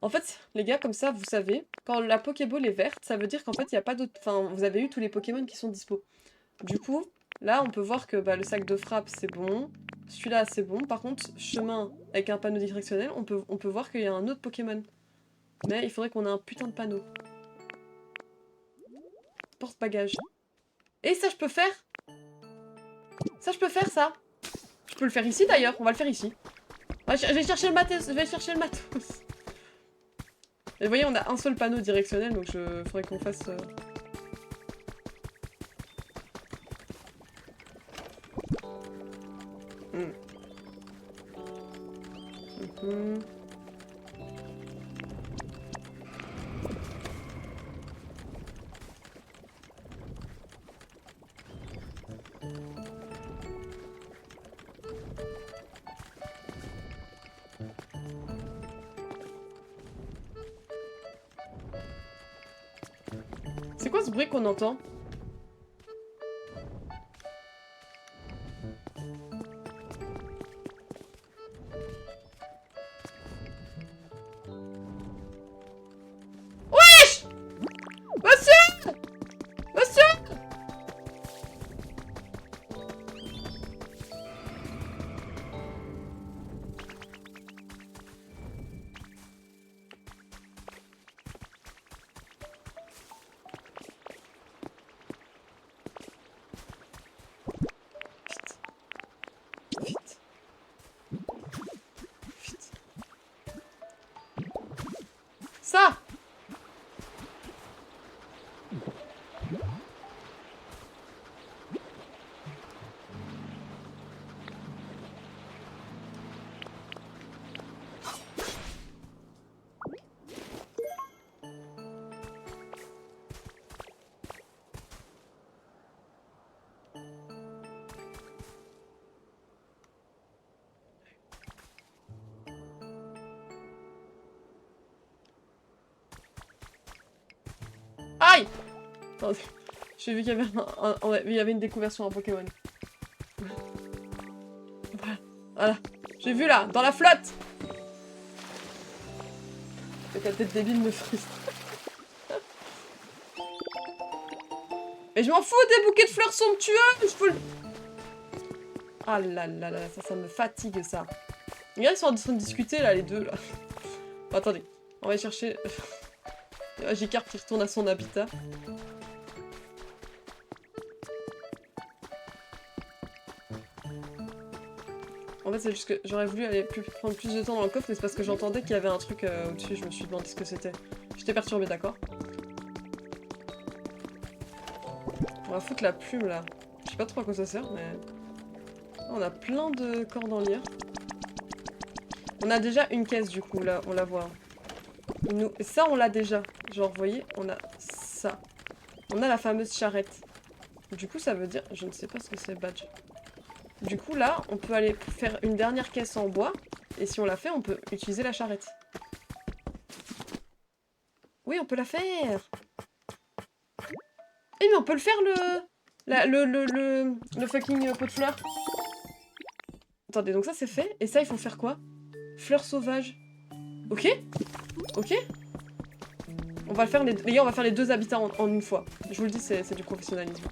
S1: En fait, les gars, comme ça, vous savez, quand la Pokéball est verte, ça veut dire qu'en fait, il n'y a pas d'autres... Enfin, vous avez eu tous les Pokémon qui sont dispo. Du coup, là, on peut voir que bah, le sac de frappe, c'est bon. Celui-là, c'est bon. Par contre, chemin avec un panneau directionnel, on peut voir qu'il y a un autre Pokémon. Mais il faudrait qu'on ait un putain de panneau. Porte-bagages. Et ça, je peux faire? Ça, je peux faire, ça? Je peux le faire ici, d'ailleurs. On va le faire ici. Je vais chercher le matos. Je vais chercher le matos. Et vous voyez, on a un seul panneau directionnel, donc il faudrait qu'on fasse... C'est quoi ce bruit qu'on entend? Wesh! Monsieur! Monsieur! Vite. Vite. Ça! Aïe! Attendez. J'ai vu qu'il y avait il y avait une découverte sur un Pokémon. Voilà. Voilà. J'ai vu là, dans la flotte! Mais ta tête débile me frustre. Mais je m'en fous des bouquets de fleurs somptueux, je peux le... Ah là là là, ça me fatigue ça. Regarde, ils sont en train de discuter là, les deux là. Bon, attendez, on va aller chercher... J-Cart qui retourne à son habitat. En fait, c'est juste que j'aurais voulu aller prendre plus de temps dans le coffre, mais c'est parce que j'entendais qu'il y avait un truc au-dessus, je me suis demandé ce que c'était. J'étais perturbée, d'accord? On va foutre la plume là. Je sais pas trop à quoi ça sert, mais... On a plein de cordes en lyre. On a déjà une caisse du coup, là, on la voit. Ça, on l'a déjà. Genre, vous voyez, on a ça. On a la fameuse charrette. Du coup, ça veut dire... Je ne sais pas ce que c'est, badge. Du coup, là, on peut aller faire une dernière caisse en bois. Et si on la fait, on peut utiliser la charrette. Oui, on peut la faire. Eh, mais on peut le faire, le fucking pot de fleurs. Attendez, donc ça, c'est fait. Et ça, il faut faire quoi? Fleurs sauvages. Ok. Ok. On va le faire, les gars, on va faire les deux habitats en une fois. Je vous le dis, c'est du professionnalisme.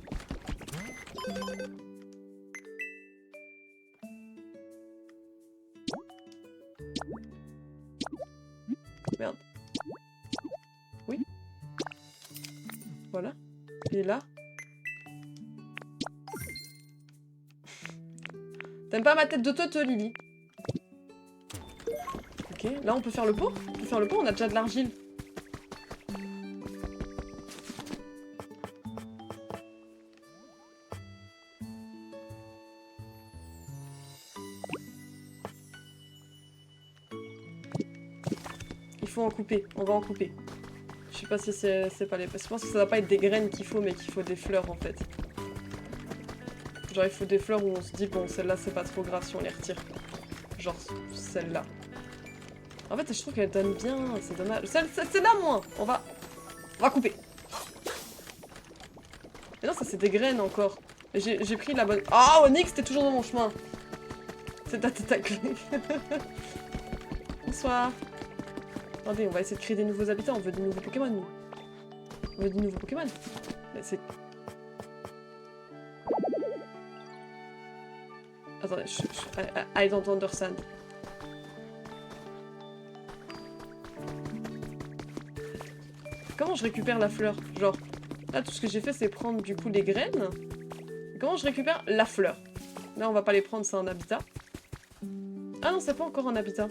S1: Merde. Oui. Voilà. Et là. T'aimes pas ma tête de toto, Lily? Ok, là on peut faire le pot? On peut faire le pot, on a déjà de l'argile. Il faut en couper, on va en couper. Je sais pas si c'est pas les... Je pense que ça va pas être des graines qu'il faut, mais qu'il faut des fleurs en fait. Genre il faut des fleurs où on se dit bon celle-là c'est pas trop grave si on les retire. Genre celle-là. En fait je trouve qu'elle donne bien, c'est dommage. Celle-là moins, on va couper. Mais non ça c'est des graines encore. J'ai pris la bonne... Ah Onyx t'es toujours dans mon chemin. C'est ta clé. Bonsoir. Attendez, on va essayer de créer des nouveaux habitats, on veut des nouveaux Pokémon, nous. On veut des nouveaux Pokémon. Mais c'est... Attendez, I don't understand. Comment je récupère la fleur? Genre, là, tout ce que j'ai fait, c'est prendre, du coup, les graines. Comment je récupère la fleur? Là, on va pas les prendre, c'est un habitat. Ah non, c'est pas encore un habitat.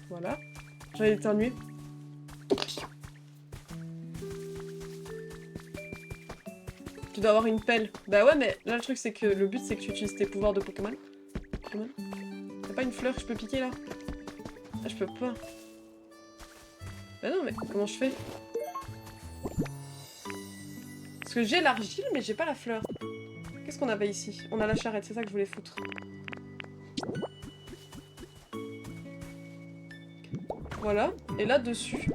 S1: Voilà. J'allais éternuer. Tu dois avoir une pelle. Bah ouais, mais là, le truc, c'est que le but, c'est que tu utilises tes pouvoirs de Pokémon. Y'a pas une fleur que je peux piquer, là? Ah, je peux pas. Bah non, mais comment je fais? Parce que j'ai l'argile, mais j'ai pas la fleur. Qu'est-ce qu'on avait ici? On a la charrette, c'est ça que je voulais foutre. Voilà, et là-dessus...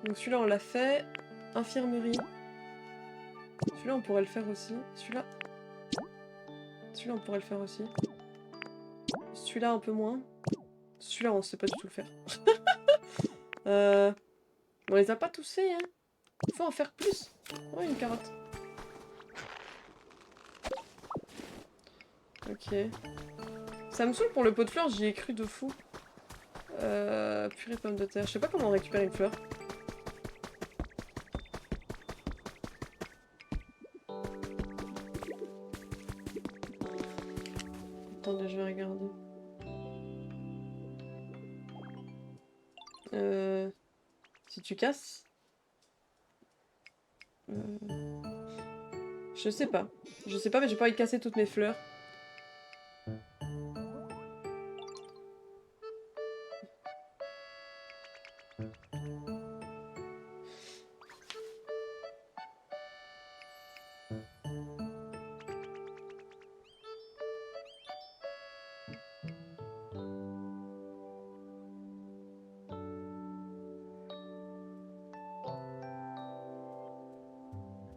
S1: Donc celui-là on l'a fait. Infirmerie. Celui-là on pourrait le faire aussi. Celui-là... Celui-là on pourrait le faire aussi. Celui-là un peu moins. Celui-là on sait pas du tout le faire. On les a pas tous faits, hein. Il faut en faire plus. Oh, une carotte. Ok. Ça me saoule pour le pot de fleurs, j'y ai cru de fou. Purée pomme de terre. Je sais pas comment on récupère une fleur. Attendez, je vais regarder. Si tu casses... Je Je sais pas. Je sais pas, mais j'ai pas envie de casser toutes mes fleurs.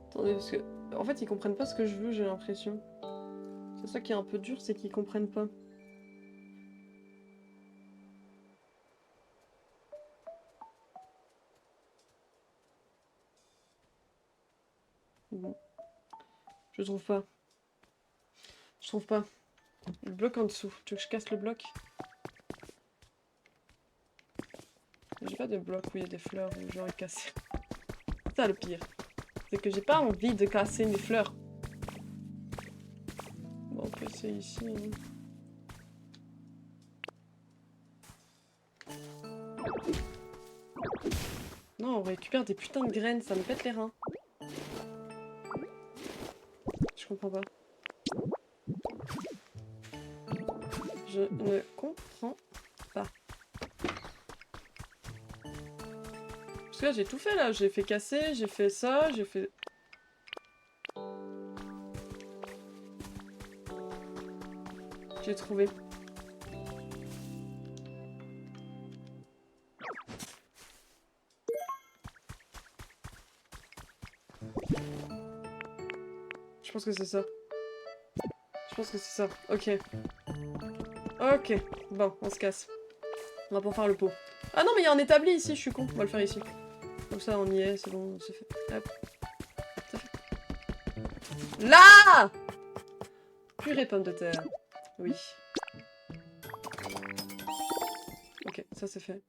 S1: Attendez, parce que... En fait, ils comprennent pas ce que je veux, j'ai l'impression. C'est ça qui est un peu dur, c'est qu'ils comprennent pas. Bon. Je trouve pas. Je trouve pas. Le bloc en dessous. Tu veux que je casse le bloc? J'ai pas de bloc où il y a des fleurs où j'ai envie de casser. C'est ça le pire. C'est que j'ai pas envie de casser mes fleurs. Bon, on peut essayer ici. Hein. Non, on récupère des putains de graines, ça me pète les reins. Je comprends pas. Je ne comprends pas. Parce que là, j'ai tout fait, là. J'ai fait casser, j'ai fait ça, j'ai fait... J'ai trouvé. Je pense que c'est ça. Je pense que c'est ça. Ok. Ok. Bon, on se casse. On va pour faire le pot. Ah non, mais il y a un établi ici, je suis con. On va le faire ici. Comme ça, on y est, c'est bon, c'est fait. Hop. C'est fait. Là! Purée pomme de terre. Oui. Ok, ça c'est fait.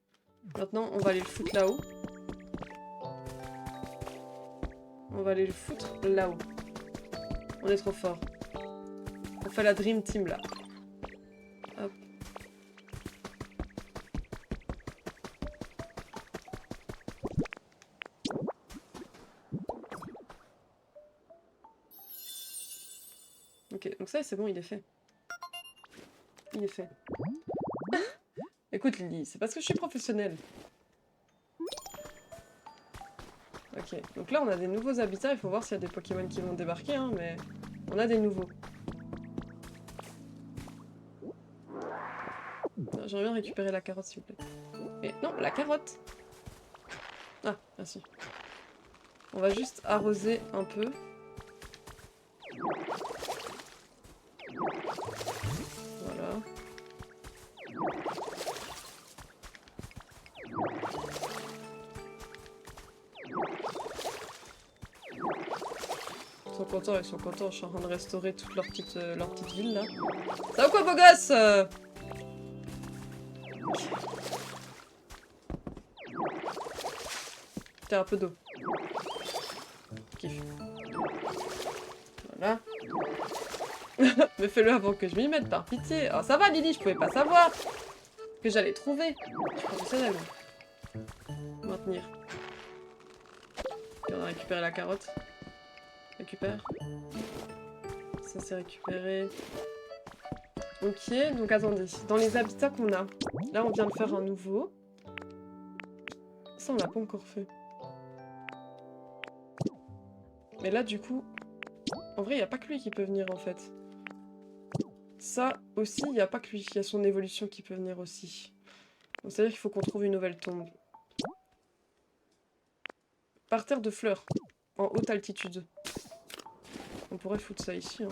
S1: Maintenant, on va aller le foutre là-haut. On va aller le foutre là-haut. On est trop fort. On fait la Dream Team là. Hop. Ok, donc ça c'est bon, il est fait. Il est fait. Écoute Lily, c'est parce que je suis professionnelle. Ok, donc là on a des nouveaux habitats, il faut voir s'il y a des Pokémon qui vont débarquer, hein, mais on a des nouveaux. J'aimerais bien récupérer la carotte s'il vous plaît. Et non, la carotte! Ah, merci. On va juste arroser un peu. Voilà. Ils sont contents, je suis en train de restaurer toute leur petite ville là. Ça va quoi beau gosse T'as un peu d'eau. Kiff. Voilà. Mais fais-le avant que je m'y mette, par pitié. Oh, ça va Lily, je pouvais pas savoir que j'allais trouver. Je suis professionnelle. Maintenir. Et on a récupéré la carotte. Récupère. Ça c'est récupéré. Ok, donc attendez. Dans les habitats qu'on a, là on vient de faire un nouveau. Ça on l'a pas encore fait. Mais là du coup, en vrai il n'y a pas que lui qui peut venir en fait. Ça aussi, il n'y a pas que lui. Il y a son évolution qui peut venir aussi. Donc c'est-à-dire qu'il faut qu'on trouve une nouvelle tombe. Parterre de fleurs. En haute altitude. On pourrait foutre ça ici. Hein.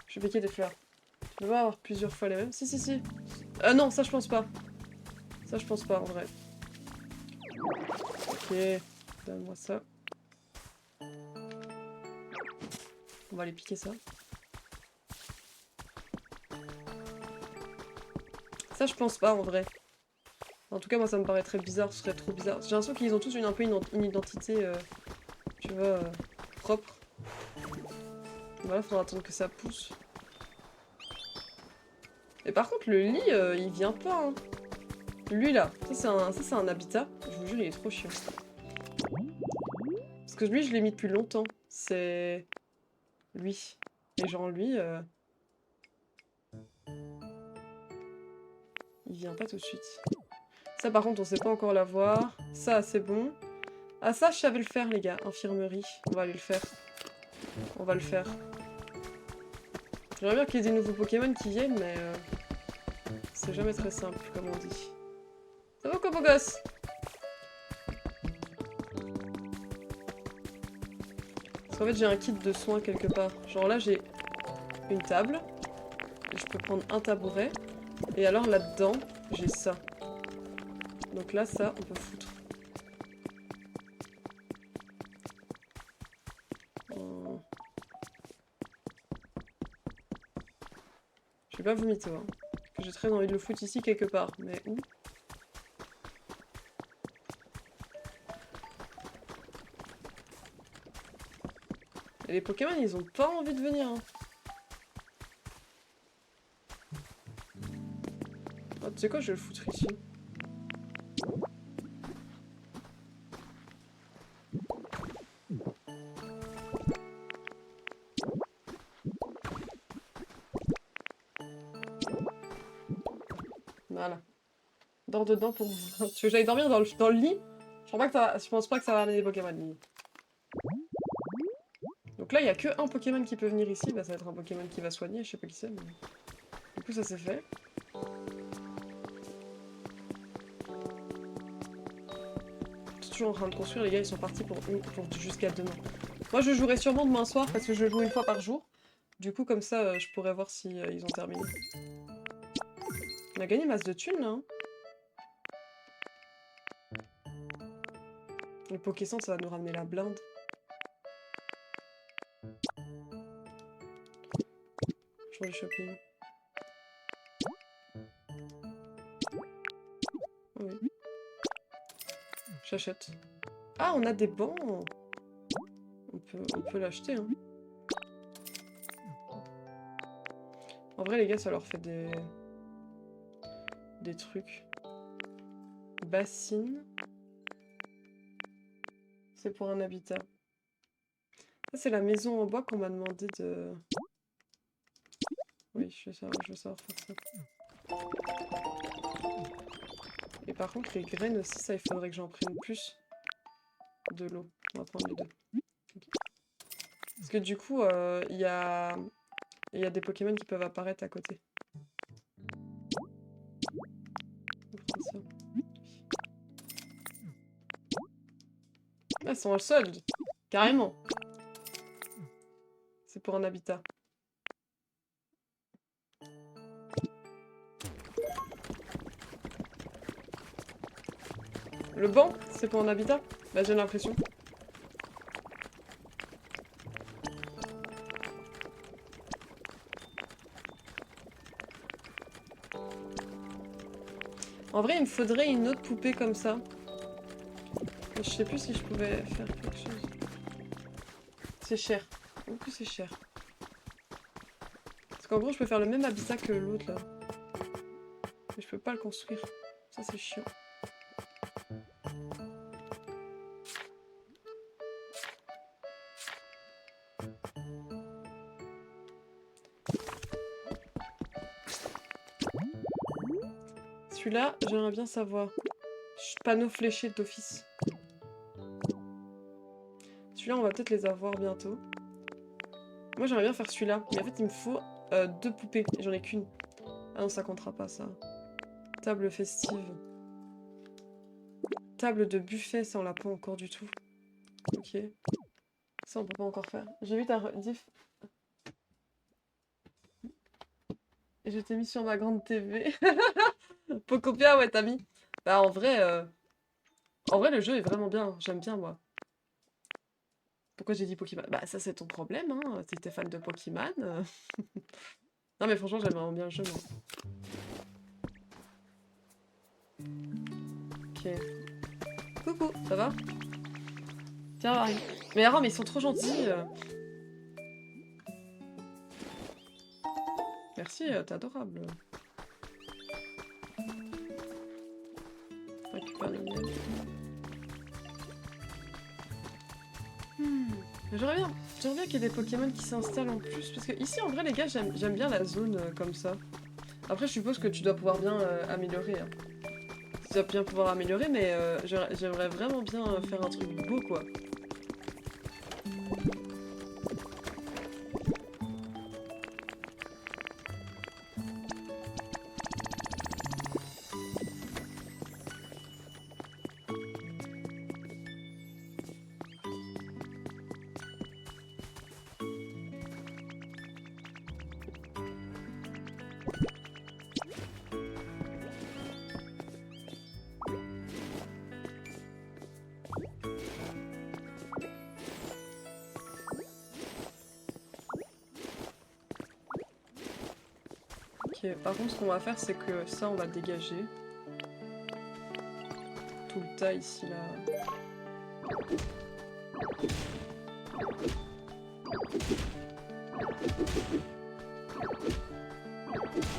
S1: Je vais piquer des fleurs. Tu peux pas avoir plusieurs fois les mêmes? Si, si, si. Non, ça je pense pas. Ça je pense pas en vrai. Ok. Donne-moi ça. On va aller piquer ça. Ça je pense pas en vrai. En tout cas moi ça me paraît très bizarre, ce serait trop bizarre. J'ai l'impression qu'ils ont tous un peu une identité, tu vois, propre. Voilà, faudra attendre que ça pousse. Et par contre, le lit, il vient pas, hein. Lui, là, ça c'est un habitat. Je vous jure, il est trop chiant. Parce que lui, je l'ai mis depuis longtemps. C'est... lui. Et genre, lui... il vient pas tout de suite. Ça, par contre, on sait pas encore l'avoir. Ça, c'est bon. Ah, ça, je savais le faire, les gars. Infirmerie. On va aller le faire. On va le faire. J'aimerais bien qu'il y ait des nouveaux Pokémon qui viennent, mais... c'est jamais très simple, comme on dit. Ça va quoi, beau gosse? Parce qu'en fait, j'ai un kit de soins quelque part. Genre là, j'ai une table. Et je peux prendre un tabouret. Et alors là-dedans, j'ai ça. Donc là, ça, on peut foutre. Je vais pas vomiter, hein. J'ai très envie de le foutre ici quelque part. Mais où? Et les Pokémon, ils ont pas envie de venir, hein. Ah, tu sais quoi, je vais le foutre ici. Voilà. Dors dedans pour... tu veux que j'aille dormir dans le lit? Je pense pas que ça va amener des Pokémon, le lit. Donc là, il y a que un Pokémon qui peut venir ici. Bah, ça va être un Pokémon qui va soigner, je sais pas qui c'est, mais... Du coup, ça c'est fait. Je suis toujours en train de construire, les gars, ils sont partis pour jusqu'à demain. Moi, je jouerai sûrement demain soir, parce que je joue une fois par jour. Du coup, comme ça, je pourrais voir si ils ont terminé. On a gagné masse de thunes, là, hein. Le Pokécentre, ça va nous ramener la blinde. Jour du shopping. Oh oui. J'achète. Ah, on a des bancs. On peut l'acheter, hein. En vrai, les gars, ça leur fait des trucs. Bassine. C'est pour un habitat. Ça, c'est la maison en bois qu'on m'a demandé de... Oui, je veux savoir faire ça. Et par contre, les graines aussi, ça, il faudrait que j'en prenne plus de l'eau. On va prendre les deux. Okay. Parce que du coup, il y a des Pokémon qui peuvent apparaître à côté. On va prendre ça. Ah, elles sont en solde. Carrément. C'est pour un habitat. Le banc, c'est pour un habitat? Bah, j'ai l'impression. En vrai, il me faudrait une autre poupée comme ça. Je sais plus si je pouvais faire quelque chose. C'est cher. En plus, c'est cher. Parce qu'en gros, je peux faire le même habitat que l'autre, là. Mais je peux pas le construire. Ça, c'est chiant. Celui-là, j'aimerais bien savoir. Panneau fléché d'office. Celui-là, on va peut-être les avoir bientôt. Moi, j'aimerais bien faire celui-là. Mais en fait, il me faut 2 poupées. Et j'en ai qu'une. Ah non, ça comptera pas, ça. Table festive. Table de buffet, ça, on l'a pas encore du tout. Ok. Ça, on peut pas encore faire. J'ai vu ta diff. Et je t'ai mis sur ma grande TV. Pocopia, ouais, t'as mis. Bah, en vrai, le jeu est vraiment bien. J'aime bien, moi. Pourquoi j'ai dit Pokémon? Bah, ça, c'est ton problème, hein. Si t'es fan de Pokémon. Non, mais franchement, j'aime vraiment bien le jeu, moi. Ok. Coucou, ça va? Tiens, Marie. Mais Aram, ils sont trop gentils. Merci, t'es adorable. récupère les miels. J'aimerais bien qu'il y ait des Pokémon qui s'installent en plus, parce que ici en vrai les gars j'aime bien la zone comme ça. Après je suppose que tu dois pouvoir bien améliorer. Hein. Tu dois bien pouvoir améliorer, mais j'aimerais vraiment bien faire un truc beau quoi. Ok, par contre ce qu'on va faire c'est que ça on va le dégager. Tout le tas ici là.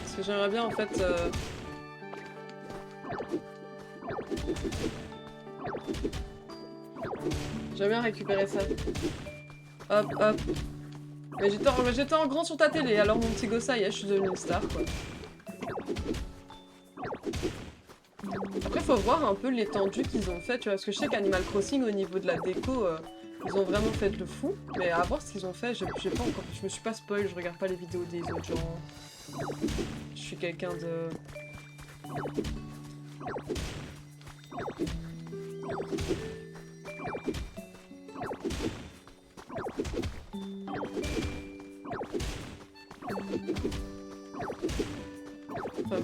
S1: Parce que j'aimerais bien en fait... J'aimerais bien récupérer ça. Hop hop. Mais j'étais en grand sur ta télé, alors mon petit gosse, ça y est, je suis devenue une star, quoi. Après, faut voir un peu l'étendue qu'ils ont fait, tu vois, parce que je sais qu'Animal Crossing, au niveau de la déco, ils ont vraiment fait de fou. Mais à voir ce qu'ils ont fait, j'ai pas encore... Je me suis pas spoil, je regarde pas les vidéos des autres gens. Je suis quelqu'un de...